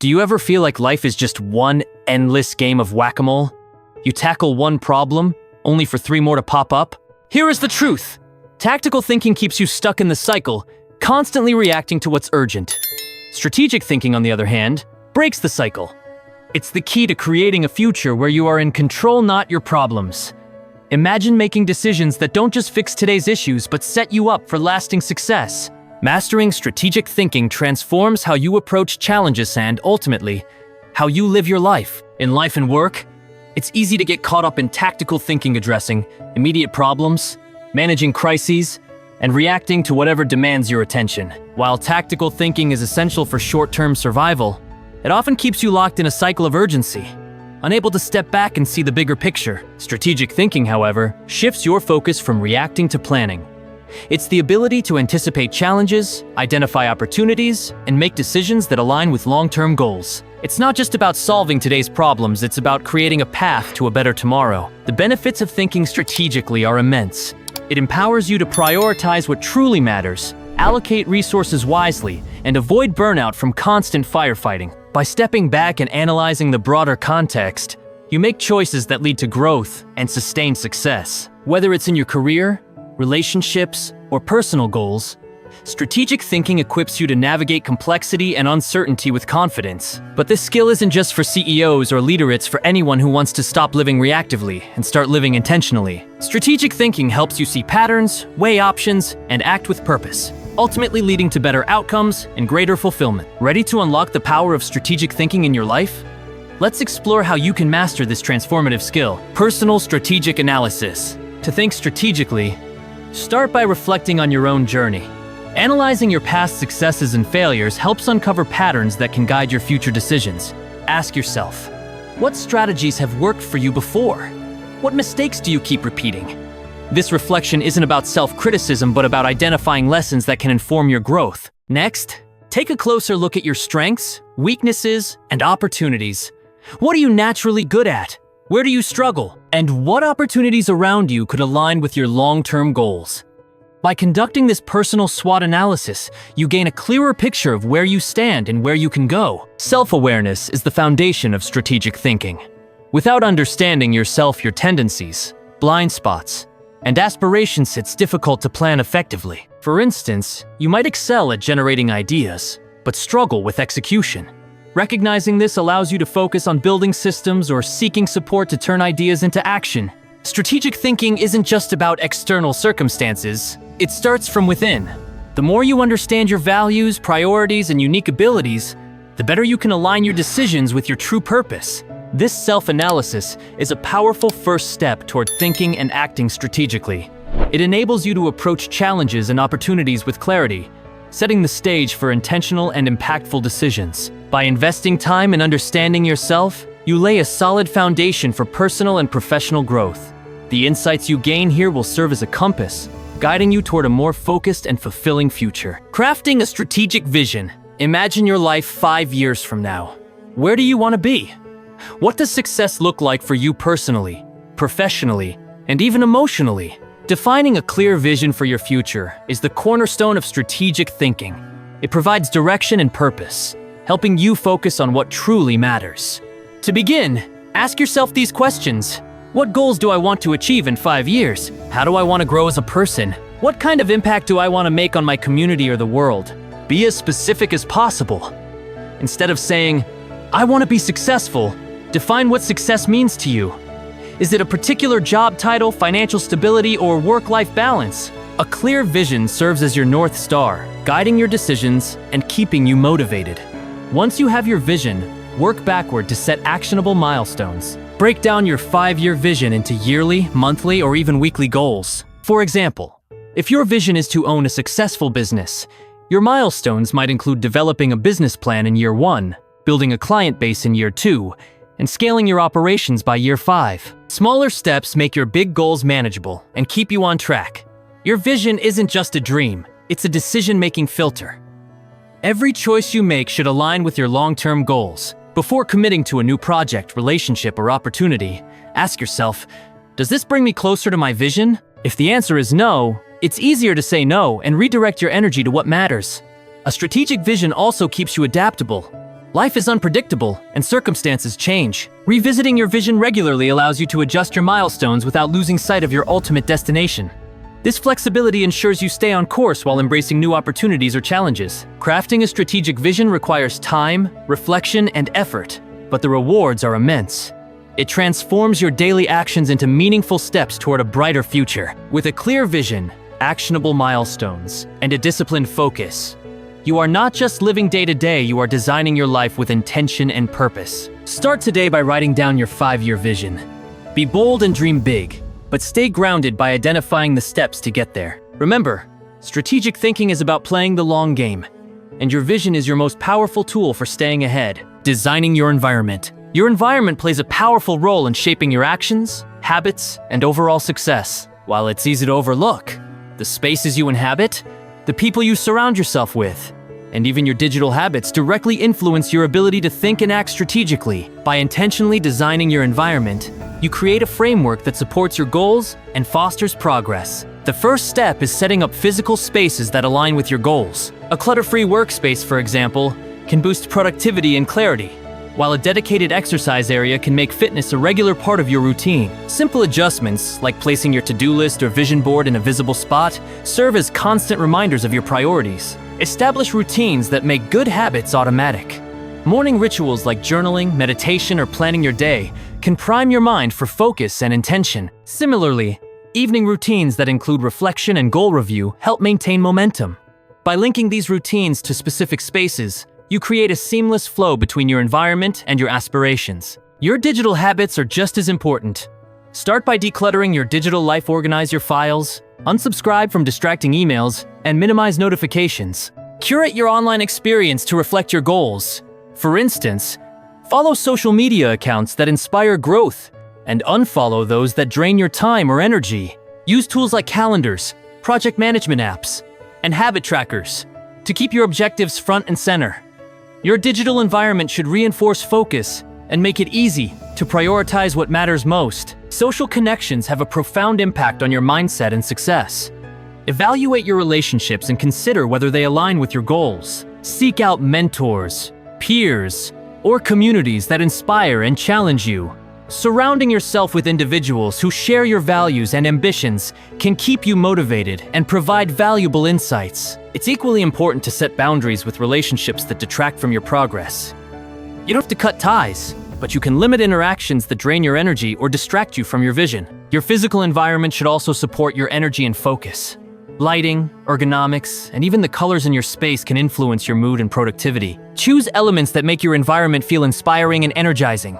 Do you ever feel like life is just one endless game of whack-a-mole? You tackle one problem, only for 3 more to pop up? Here is the truth. Tactical thinking keeps you stuck in the cycle, constantly reacting to what's urgent. Strategic thinking, on the other hand, breaks the cycle. It's the key to creating a future where you are in control, not your problems. Imagine making decisions that don't just fix today's issues, but set you up for lasting success. Mastering strategic thinking transforms how you approach challenges and, ultimately, how you live your life. In life and work, it's easy to get caught up in tactical thinking, addressing immediate problems, managing crises, and reacting to whatever demands your attention. While tactical thinking is essential for short-term survival, it often keeps you locked in a cycle of urgency, unable to step back and see the bigger picture. Strategic thinking, however, shifts your focus from reacting to planning. It's the ability to anticipate challenges, identify opportunities, and make decisions that align with long-term goals. It's not just about solving today's problems, it's about creating a path to a better tomorrow. The benefits of thinking strategically are immense. It empowers you to prioritize what truly matters, allocate resources wisely, and avoid burnout from constant firefighting. By stepping back and analyzing the broader context, you make choices that lead to growth and sustained success. Whether it's in your career, relationships, or personal goals, strategic thinking equips you to navigate complexity and uncertainty with confidence. But this skill isn't just for CEOs or leaders, it's for anyone who wants to stop living reactively and start living intentionally. Strategic thinking helps you see patterns, weigh options, and act with purpose, ultimately leading to better outcomes and greater fulfillment. Ready to unlock the power of strategic thinking in your life? Let's explore how you can master this transformative skill. Personal strategic analysis. To think strategically, start by reflecting on your own journey. Analyzing your past successes and failures helps uncover patterns that can guide your future decisions. Ask yourself, what strategies have worked for you before? What mistakes do you keep repeating? This reflection isn't about self-criticism, but about identifying lessons that can inform your growth. Next, take a closer look at your strengths, weaknesses, and opportunities. What are you naturally good at? Where do you struggle? And what opportunities around you could align with your long-term goals? By conducting this personal SWOT analysis, you gain a clearer picture of where you stand and where you can go. Self-awareness is the foundation of strategic thinking. Without understanding yourself, your tendencies, blind spots, and aspirations, it's difficult to plan effectively. For instance, you might excel at generating ideas, but struggle with execution. Recognizing this allows you to focus on building systems or seeking support to turn ideas into action. Strategic thinking isn't just about external circumstances, it starts from within. The more you understand your values, priorities, and unique abilities, the better you can align your decisions with your true purpose. This self-analysis is a powerful first step toward thinking and acting strategically. It enables you to approach challenges and opportunities with clarity, setting the stage for intentional and impactful decisions. By investing time in understanding yourself, you lay a solid foundation for personal and professional growth. The insights you gain here will serve as a compass, guiding you toward a more focused and fulfilling future. Crafting a strategic vision. Imagine your life 5 years from now. Where do you want to be? What does success look like for you personally, professionally, and even emotionally? Defining a clear vision for your future is the cornerstone of strategic thinking. It provides direction and purpose, helping you focus on what truly matters. To begin, ask yourself these questions. What goals do I want to achieve in 5 years? How do I want to grow as a person? What kind of impact do I want to make on my community or the world? Be as specific as possible. Instead of saying, I want to be successful, define what success means to you. Is it a particular job title, financial stability, or work-life balance? A clear vision serves as your North Star, guiding your decisions and keeping you motivated. Once you have your vision, work backward to set actionable milestones. Break down your 5-year vision into yearly, monthly, or even weekly goals. For example, if your vision is to own a successful business, your milestones might include developing a business plan in year 1, building a client base in year 2, and scaling your operations by year 5. Smaller steps make your big goals manageable and keep you on track. Your vision isn't just a dream, it's a decision-making filter. Every choice you make should align with your long-term goals. Before committing to a new project, relationship, or opportunity, ask yourself, does this bring me closer to my vision? If the answer is no, it's easier to say no and redirect your energy to what matters. A strategic vision also keeps you adaptable. Life is unpredictable, and circumstances change. Revisiting your vision regularly allows you to adjust your milestones without losing sight of your ultimate destination. This flexibility ensures you stay on course while embracing new opportunities or challenges. Crafting a strategic vision requires time, reflection, and effort, but the rewards are immense. It transforms your daily actions into meaningful steps toward a brighter future. With a clear vision, actionable milestones, and a disciplined focus, you are not just living day to day, you are designing your life with intention and purpose. Start today by writing down your 5-year vision. Be bold and dream big, but stay grounded by identifying the steps to get there. Remember, strategic thinking is about playing the long game, and your vision is your most powerful tool for staying ahead. Designing your environment. Your environment plays a powerful role in shaping your actions, habits, and overall success. While it's easy to overlook, the spaces you inhabit, the people you surround yourself with, and even your digital habits directly influence your ability to think and act strategically. By intentionally designing your environment, you create a framework that supports your goals and fosters progress. The first step is setting up physical spaces that align with your goals. A clutter-free workspace, for example, can boost productivity and clarity, while a dedicated exercise area can make fitness a regular part of your routine. Simple adjustments, like placing your to-do list or vision board in a visible spot, serve as constant reminders of your priorities. Establish routines that make good habits automatic. Morning rituals like journaling, meditation, or planning your day can prime your mind for focus and intention. Similarly, evening routines that include reflection and goal review help maintain momentum. By linking these routines to specific spaces, you create a seamless flow between your environment and your aspirations. Your digital habits are just as important. Start by decluttering your digital life, organize your files, unsubscribe from distracting emails, and minimize notifications. Curate your online experience to reflect your goals. For instance, follow social media accounts that inspire growth and unfollow those that drain your time or energy. Use tools like calendars, project management apps, and habit trackers to keep your objectives front and center. Your digital environment should reinforce focus and make it easy to prioritize what matters most. Social connections have a profound impact on your mindset and success. Evaluate your relationships and consider whether they align with your goals. Seek out mentors, peers, or communities that inspire and challenge you. Surrounding yourself with individuals who share your values and ambitions can keep you motivated and provide valuable insights. It's equally important to set boundaries with relationships that detract from your progress. You don't have to cut ties, but you can limit interactions that drain your energy or distract you from your vision. Your physical environment should also support your energy and focus. Lighting, ergonomics, and even the colors in your space can influence your mood and productivity. Choose elements that make your environment feel inspiring and energizing.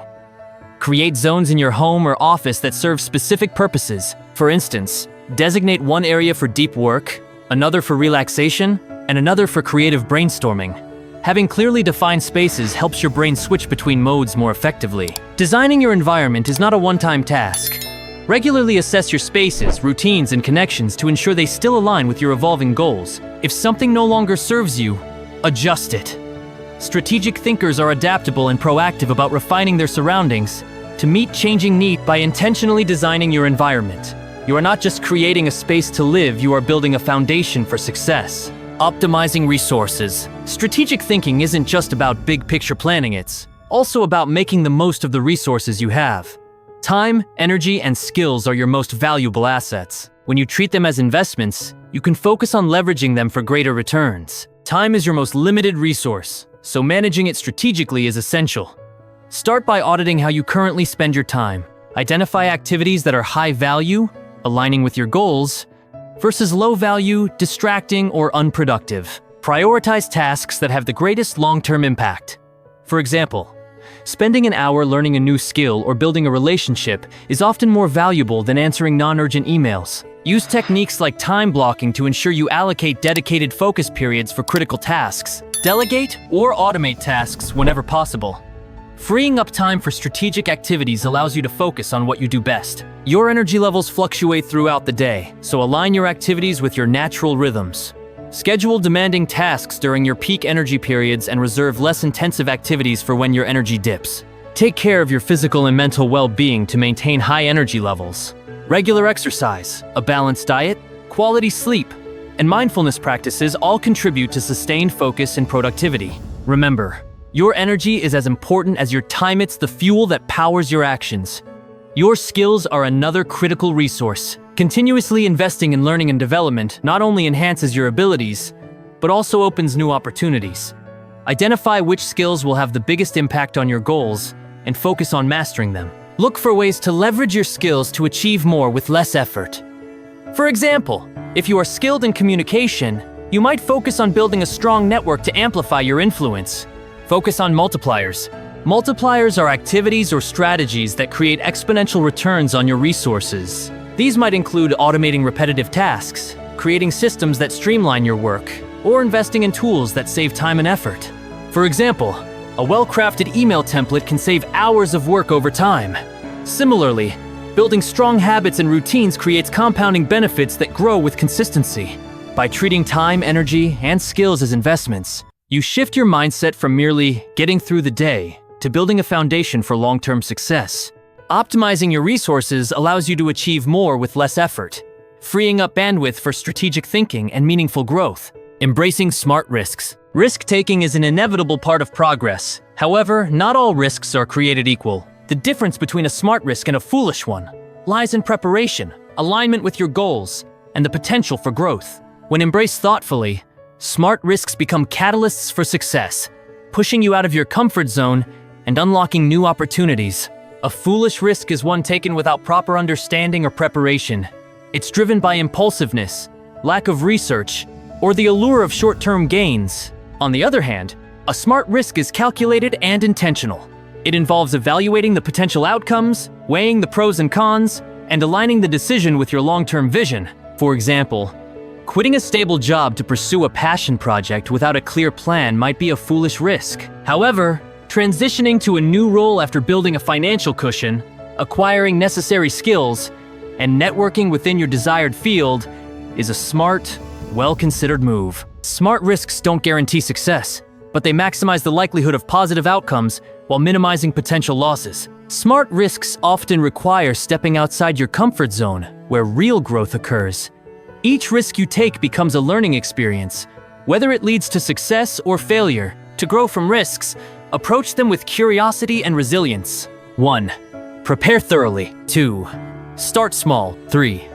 Create zones in your home or office that serve specific purposes. For instance, designate one area for deep work, another for relaxation, and another for creative brainstorming. Having clearly defined spaces helps your brain switch between modes more effectively. Designing your environment is not a one-time task. Regularly assess your spaces, routines, and connections to ensure they still align with your evolving goals. If something no longer serves you, adjust it. Strategic thinkers are adaptable and proactive about refining their surroundings to meet changing needs. By intentionally designing your environment, you are not just creating a space to live, you are building a foundation for success. Optimizing resources. Strategic thinking isn't just about big picture planning, it's also about making the most of the resources you have. Time, energy, and skills are your most valuable assets. When you treat them as investments, you can focus on leveraging them for greater returns. Time is your most limited resource, so managing it strategically is essential. Start by auditing how you currently spend your time. Identify activities that are high value, aligning with your goals, versus low value, distracting, or unproductive. Prioritize tasks that have the greatest long-term impact. For example, spending an hour learning a new skill or building a relationship is often more valuable than answering non-urgent emails. Use techniques like time blocking to ensure you allocate dedicated focus periods for critical tasks. Delegate or automate tasks whenever possible. Freeing up time for strategic activities allows you to focus on what you do best. Your energy levels fluctuate throughout the day, so align your activities with your natural rhythms. Schedule demanding tasks during your peak energy periods and reserve less intensive activities for when your energy dips. Take care of your physical and mental well-being to maintain high energy levels. Regular exercise, a balanced diet, quality sleep, and mindfulness practices all contribute to sustained focus and productivity. Remember, Your energy is as important as your time. It's the fuel that powers your actions. Your skills are another critical resource. Continuously investing in learning and development not only enhances your abilities, but also opens new opportunities. Identify which skills will have the biggest impact on your goals and focus on mastering them. Look for ways to leverage your skills to achieve more with less effort. For example, if you are skilled in communication, you might focus on building a strong network to amplify your influence. Focus on multipliers. Multipliers are activities or strategies that create exponential returns on your resources. These might include automating repetitive tasks, creating systems that streamline your work, or investing in tools that save time and effort. For example, a well-crafted email template can save hours of work over time. Similarly, building strong habits and routines creates compounding benefits that grow with consistency. By treating time, energy, and skills as investments, you shift your mindset from merely getting through the day to building a foundation for long-term success. Optimizing your resources allows you to achieve more with less effort, freeing up bandwidth for strategic thinking and meaningful growth. Embracing smart risks. Risk-taking is an inevitable part of progress. However, not all risks are created equal. The difference between a smart risk and a foolish one lies in preparation, alignment with your goals, and the potential for growth. When embraced thoughtfully, smart risks become catalysts for success, pushing you out of your comfort zone and unlocking new opportunities. A foolish risk is one taken without proper understanding or preparation. It's driven by impulsiveness, lack of research, or the allure of short-term gains. On the other hand, a smart risk is calculated and intentional. It involves evaluating the potential outcomes, weighing the pros and cons, and aligning the decision with your long-term vision. For example, quitting a stable job to pursue a passion project without a clear plan might be a foolish risk. However, transitioning to a new role after building a financial cushion, acquiring necessary skills, and networking within your desired field is a smart, well-considered move. Smart risks don't guarantee success, but they maximize the likelihood of positive outcomes while minimizing potential losses. Smart risks often require stepping outside your comfort zone, where real growth occurs. Each risk you take becomes a learning experience. Whether it leads to success or failure, to grow from risks, approach them with curiosity and resilience. 1. Prepare thoroughly. 2. Start small. 3.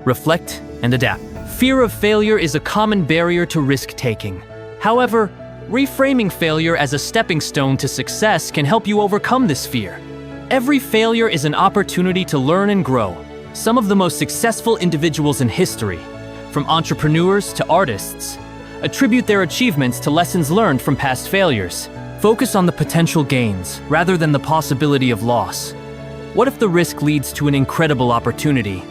Reflect and adapt. Fear of failure is a common barrier to risk-taking. However, reframing failure as a stepping stone to success can help you overcome this fear. Every failure is an opportunity to learn and grow. Some of the most successful individuals in history, from entrepreneurs to artists, attribute their achievements to lessons learned from past failures. Focus on the potential gains rather than the possibility of loss. What if the risk leads to an incredible opportunity?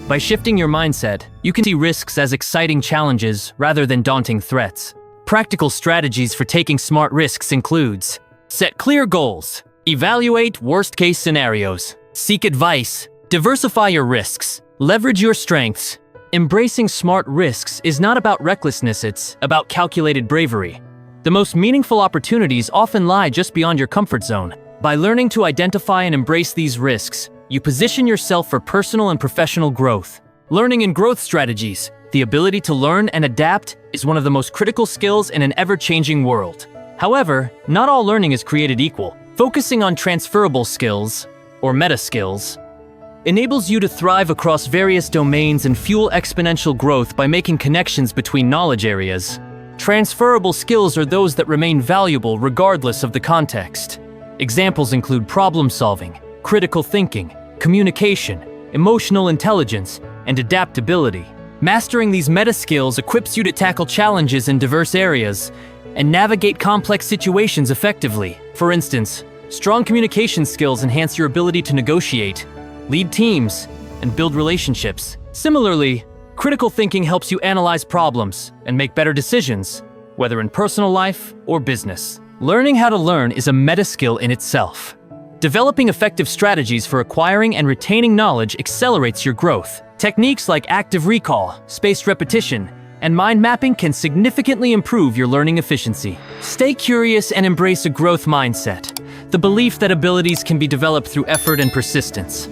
By shifting your mindset, you can see risks as exciting challenges rather than daunting threats. Practical strategies for taking smart risks includes: set clear goals, evaluate worst-case scenarios, seek advice, diversify your risks, leverage your strengths. Embracing smart risks is not about recklessness, it's about calculated bravery. The most meaningful opportunities often lie just beyond your comfort zone. By learning to identify and embrace these risks, you position yourself for personal and professional growth. Learning and growth strategies. The ability to learn and adapt is one of the most critical skills in an ever-changing world. However, not all learning is created equal. Focusing on transferable skills, or meta skills, enables you to thrive across various domains and fuel exponential growth by making connections between knowledge areas. Transferable skills are those that remain valuable regardless of the context. Examples include problem solving, critical thinking, communication, emotional intelligence, and adaptability. Mastering these meta skills equips you to tackle challenges in diverse areas and navigate complex situations effectively. For instance, strong communication skills enhance your ability to negotiate, lead teams, and build relationships. Similarly, critical thinking helps you analyze problems and make better decisions, whether in personal life or business. Learning how to learn is a meta skill in itself. Developing effective strategies for acquiring and retaining knowledge accelerates your growth. Techniques like active recall, spaced repetition, and mind mapping can significantly improve your learning efficiency. Stay curious and embrace a growth mindset, the belief that abilities can be developed through effort and persistence.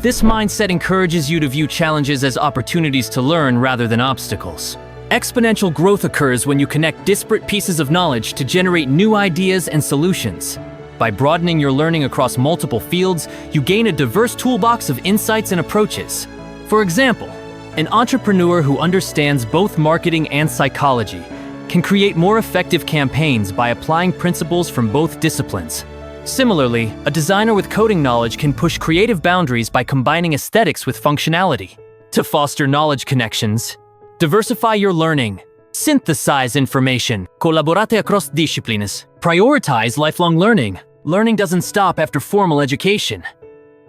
This mindset encourages you to view challenges as opportunities to learn rather than obstacles. Exponential growth occurs when you connect disparate pieces of knowledge to generate new ideas and solutions. By broadening your learning across multiple fields, you gain a diverse toolbox of insights and approaches. For example, an entrepreneur who understands both marketing and psychology can create more effective campaigns by applying principles from both disciplines. Similarly, a designer with coding knowledge can push creative boundaries by combining aesthetics with functionality. To foster knowledge connections, diversify your learning. Synthesize information. Collaborate across disciplines. Prioritize lifelong learning. Learning doesn't stop after formal education.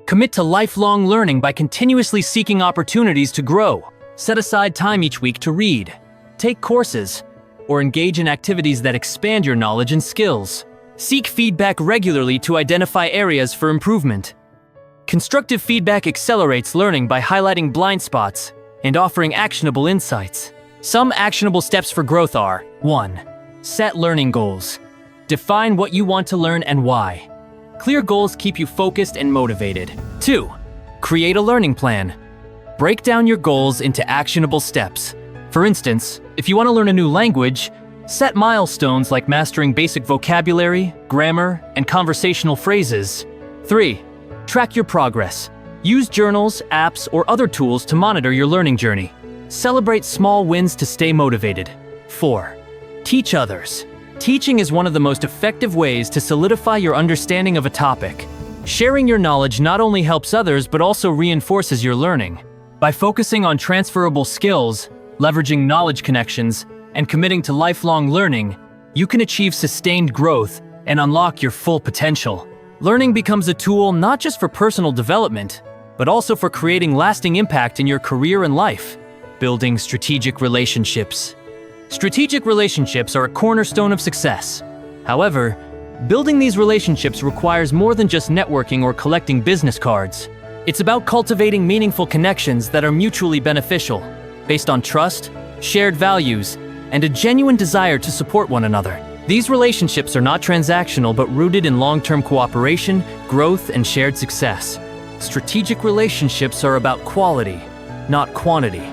Commit to lifelong learning by continuously seeking opportunities to grow. Set aside time each week to read, take courses, or engage in activities that expand your knowledge and skills. Seek feedback regularly to identify areas for improvement. Constructive feedback accelerates learning by highlighting blind spots and offering actionable insights. Some actionable steps for growth are: 1. Set learning goals. Define what you want to learn and why. Clear goals keep you focused and motivated. 2. Create a learning plan. Break down your goals into actionable steps. For instance, if you want to learn a new language, set milestones like mastering basic vocabulary, grammar, and conversational phrases. 3. Track your progress. Use journals, apps, or other tools to monitor your learning journey. Celebrate small wins to stay motivated. 4. Teach others. Teaching is one of the most effective ways to solidify your understanding of a topic. Sharing your knowledge not only helps others but also reinforces your learning. By focusing on transferable skills, leveraging knowledge connections, and committing to lifelong learning, you can achieve sustained growth and unlock your full potential. Learning becomes a tool not just for personal development, but also for creating lasting impact in your career and life. Building strategic relationships. Strategic relationships are a cornerstone of success. However, building these relationships requires more than just networking or collecting business cards. It's about cultivating meaningful connections that are mutually beneficial, based on trust, shared values, and a genuine desire to support one another. These relationships are not transactional but rooted in long-term cooperation, growth, and shared success. Strategic relationships are about quality, not quantity.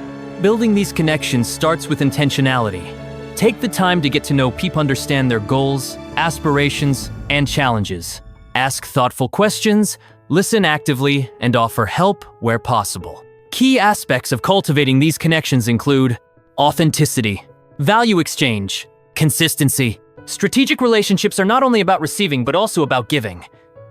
Building these connections starts with intentionality. Take the time to get to know people, understand their goals, aspirations, and challenges. Ask thoughtful questions, listen actively, and offer help where possible. Key aspects of cultivating these connections include authenticity, value exchange, consistency. Strategic relationships are not only about receiving but also about giving.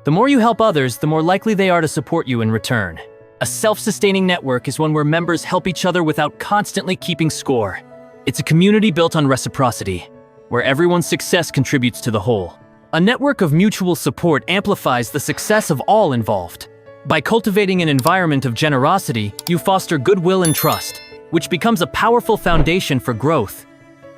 The more you help others, the more likely they are to support you in return. A self-sustaining network is one where members help each other without constantly keeping score. It's a community built on reciprocity, where everyone's success contributes to the whole. A network of mutual support amplifies the success of all involved. By cultivating an environment of generosity, you foster goodwill and trust, which becomes a powerful foundation for growth.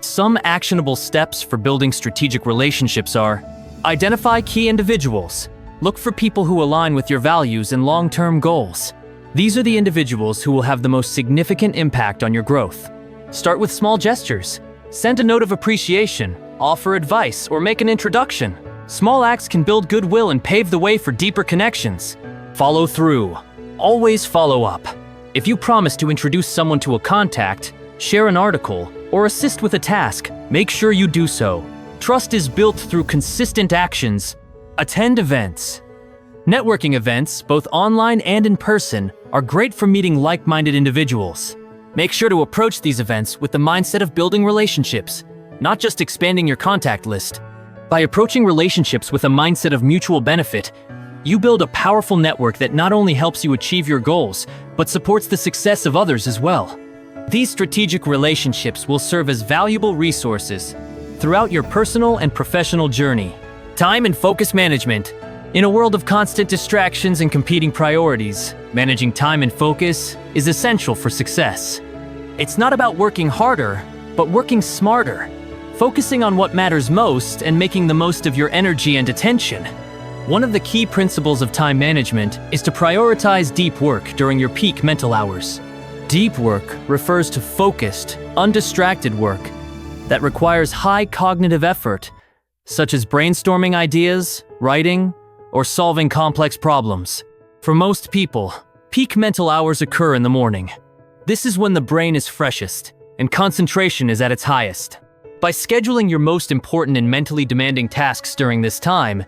Some actionable steps for building strategic relationships are: identify key individuals. Look for people who align with your values and long-term goals. These are the individuals who will have the most significant impact on your growth. Start with small gestures. Send a note of appreciation, offer advice, or make an introduction. Small acts can build goodwill and pave the way for deeper connections. Follow through. Always follow up. If you promise to introduce someone to a contact, share an article, or assist with a task, make sure you do so. Trust is built through consistent actions. Attend events. Networking events, both online and in person, are great for meeting like-minded individuals. Make sure to approach these events with the mindset of building relationships, not just expanding your contact list. By approaching relationships with a mindset of mutual benefit, you build a powerful network that not only helps you achieve your goals, but supports the success of others as well. These strategic relationships will serve as valuable resources throughout your personal and professional journey. Time and focus management. In a world of constant distractions and competing priorities, managing time and focus is essential for success. It's not about working harder, but working smarter, focusing on what matters most and making the most of your energy and attention. One of the key principles of time management is to prioritize deep work during your peak mental hours. Deep work refers to focused, undistracted work that requires high cognitive effort, such as brainstorming ideas, writing, or solving complex problems. For most people, peak mental hours occur in the morning. This is when the brain is freshest, and concentration is at its highest. By scheduling your most important and mentally demanding tasks during this time,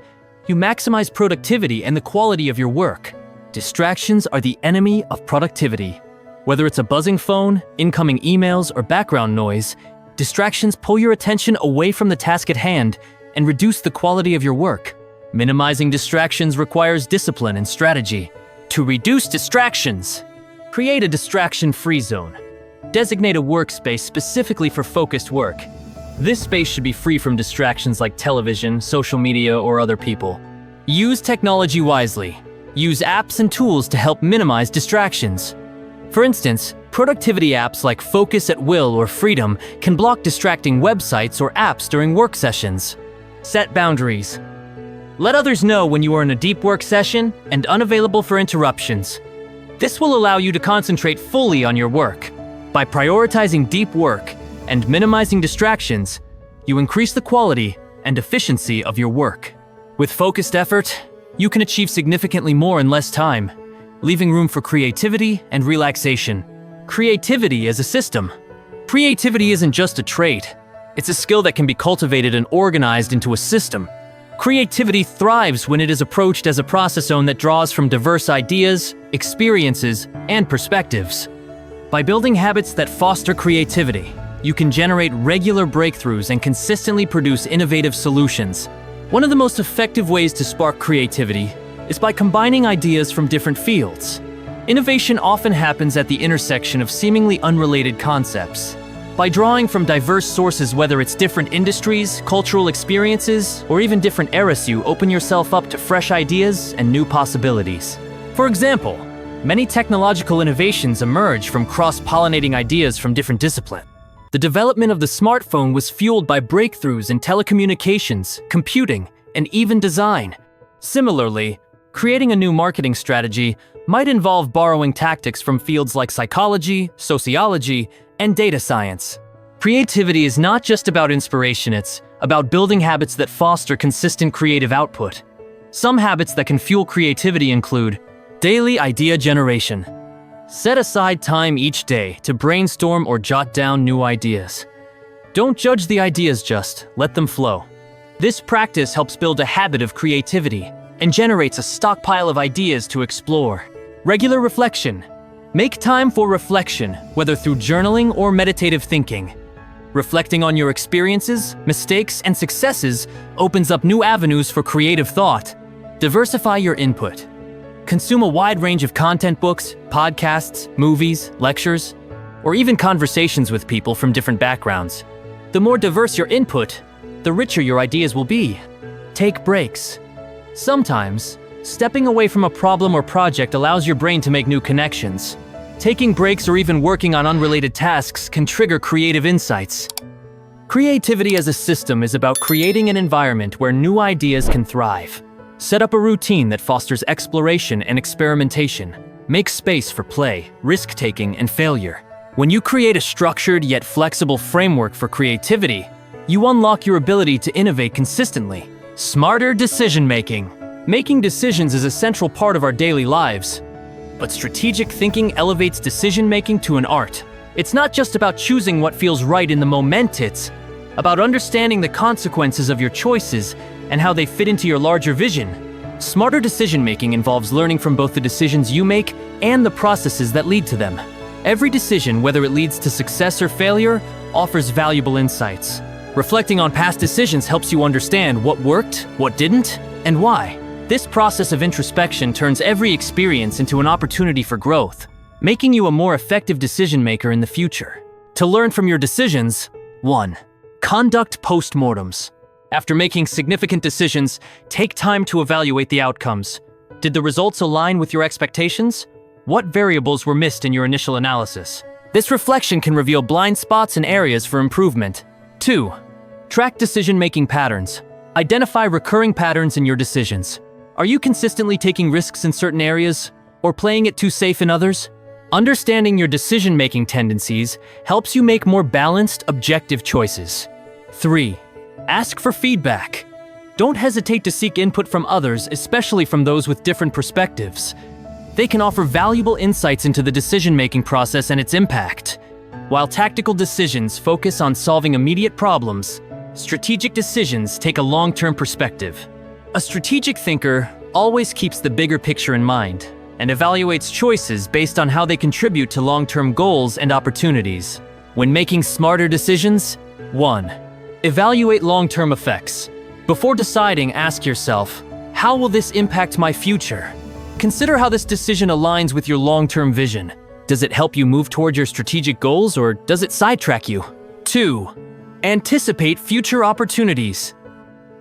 you maximize productivity and the quality of your work. Distractions are the enemy of productivity. Whether it's a buzzing phone, incoming emails, or background noise, distractions pull your attention away from the task at hand and reduce the quality of your work. Minimizing distractions requires discipline and strategy. To reduce distractions, create a distraction-free zone. Designate a workspace specifically for focused work. This space should be free from distractions like television, social media, or other people. Use technology wisely. Use apps and tools to help minimize distractions. For instance, productivity apps like Focus at Will or Freedom can block distracting websites or apps during work sessions. Set boundaries. Let others know when you are in a deep work session and unavailable for interruptions. This will allow you to concentrate fully on your work. By prioritizing deep work and minimizing distractions, you increase the quality and efficiency of your work. With focused effort, you can achieve significantly more in less time, leaving room for creativity and relaxation. Creativity is a system. Creativity isn't just a trait. It's a skill that can be cultivated and organized into a system. Creativity thrives when it is approached as a process zone that draws from diverse ideas, experiences, and perspectives. By building habits that foster creativity, you can generate regular breakthroughs and consistently produce innovative solutions. One of the most effective ways to spark creativity is by combining ideas from different fields. Innovation often happens at the intersection of seemingly unrelated concepts. By drawing from diverse sources, whether it's different industries, cultural experiences, or even different eras, you open yourself up to fresh ideas and new possibilities. For example, many technological innovations emerge from cross-pollinating ideas from different disciplines. The development of the smartphone was fueled by breakthroughs in telecommunications, computing, and even design. Similarly, creating a new marketing strategy might involve borrowing tactics from fields like psychology, sociology, and data science. Creativity is not just about inspiration, it's about building habits that foster consistent creative output. Some habits that can fuel creativity include daily idea generation. Set aside time each day to brainstorm or jot down new ideas. Don't judge the ideas, just let them flow. This practice helps build a habit of creativity and generates a stockpile of ideas to explore. Regular reflection. Make time for reflection, whether through journaling or meditative thinking. Reflecting on your experiences, mistakes, and successes opens up new avenues for creative thought. Diversify your input. Consume a wide range of content: books, podcasts, movies, lectures, or even conversations with people from different backgrounds. The more diverse your input, the richer your ideas will be. Take breaks. Sometimes, stepping away from a problem or project allows your brain to make new connections. Taking breaks or even working on unrelated tasks can trigger creative insights. Creativity as a system is about creating an environment where new ideas can thrive. Set up a routine that fosters exploration and experimentation. Make space for play, risk-taking, and failure. When you create a structured yet flexible framework for creativity, you unlock your ability to innovate consistently. Smarter decision-making. Making decisions is a central part of our daily lives. But strategic thinking elevates decision-making to an art. It's not just about choosing what feels right in the moment, it's about understanding the consequences of your choices and how they fit into your larger vision. Smarter decision-making involves learning from both the decisions you make and the processes that lead to them. Every decision, whether it leads to success or failure, offers valuable insights. Reflecting on past decisions helps you understand what worked, what didn't, and why. This process of introspection turns every experience into an opportunity for growth, making you a more effective decision-maker in the future. To learn from your decisions, 1. Conduct postmortems. After making significant decisions, take time to evaluate the outcomes. Did the results align with your expectations? What variables were missed in your initial analysis? This reflection can reveal blind spots and areas for improvement. 2. Track decision-making patterns. Identify recurring patterns in your decisions. Are you consistently taking risks in certain areas, or playing it too safe in others? Understanding your decision-making tendencies helps you make more balanced, objective choices. 3. Ask for feedback. Don't hesitate to seek input from others, especially from those with different perspectives. They can offer valuable insights into the decision-making process and its impact. While tactical decisions focus on solving immediate problems, strategic decisions take a long-term perspective. A strategic thinker always keeps the bigger picture in mind and evaluates choices based on how they contribute to long-term goals and opportunities. When making smarter decisions, 1. Evaluate long-term effects. Before deciding, ask yourself, how will this impact my future? Consider how this decision aligns with your long-term vision. Does it help you move toward your strategic goals, or does it sidetrack you? 2. Anticipate future opportunities.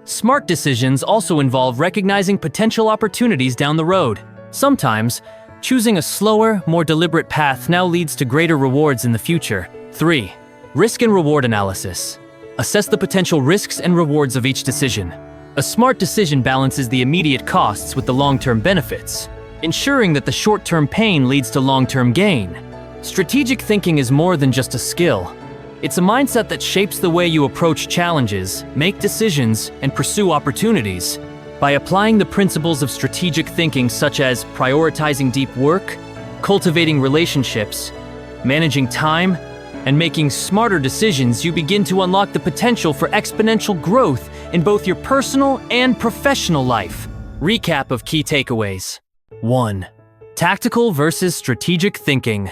Smart decisions also involve recognizing potential opportunities down the road. Sometimes, choosing a slower, more deliberate path now leads to greater rewards in the future. 3. Risk and reward analysis. Assess the potential risks and rewards of each decision. A smart decision balances the immediate costs with the long-term benefits, ensuring that the short-term pain leads to long-term gain. Strategic thinking is more than just a skill. It's a mindset that shapes the way you approach challenges, make decisions, and pursue opportunities. By applying the principles of strategic thinking, such as prioritizing deep work, cultivating relationships, managing time, and making smarter decisions, you begin to unlock the potential for exponential growth in both your personal and professional life. Recap of key takeaways. 1. Tactical versus strategic thinking.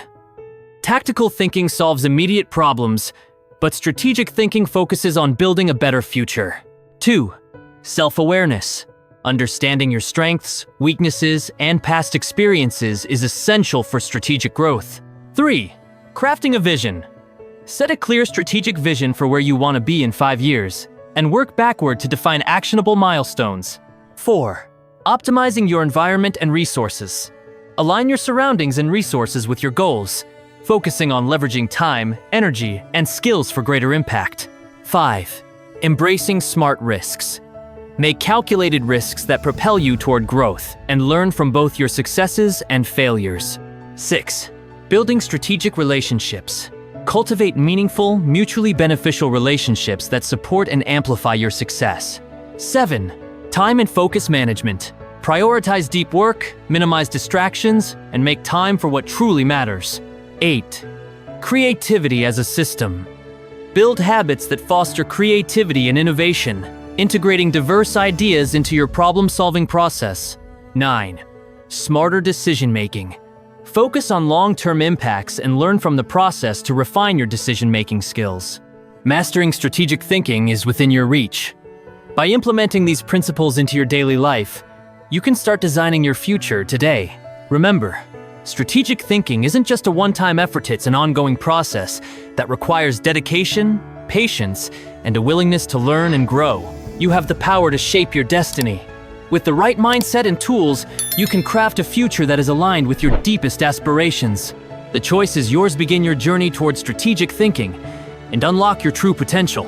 Tactical thinking solves immediate problems, but strategic thinking focuses on building a better future. 2. Self-awareness. Understanding your strengths, weaknesses, and past experiences is essential for strategic growth. 3. Crafting a vision. Set a clear strategic vision for where you want to be in 5 years, and work backward to define actionable milestones. 4. Optimizing your environment and resources. Align your surroundings and resources with your goals, focusing on leveraging time, energy, and skills for greater impact. 5. Embracing smart risks. Make calculated risks that propel you toward growth, and learn from both your successes and failures. 6. Building strategic relationships. Cultivate meaningful, mutually beneficial relationships that support and amplify your success. 7. Time and focus management. Prioritize deep work, minimize distractions, and make time for what truly matters. 8. Creativity as a system. Build habits that foster creativity and innovation, integrating diverse ideas into your problem-solving process. 9. Smarter decision-making. Focus on long-term impacts and learn from the process to refine your decision-making skills. Mastering strategic thinking is within your reach. By implementing these principles into your daily life, you can start designing your future today. Remember, strategic thinking isn't just a one-time effort, it's an ongoing process that requires dedication, patience, and a willingness to learn and grow. You have the power to shape your destiny. With the right mindset and tools, you can craft a future that is aligned with your deepest aspirations. The choice is yours. Begin your journey towards strategic thinking and unlock your true potential.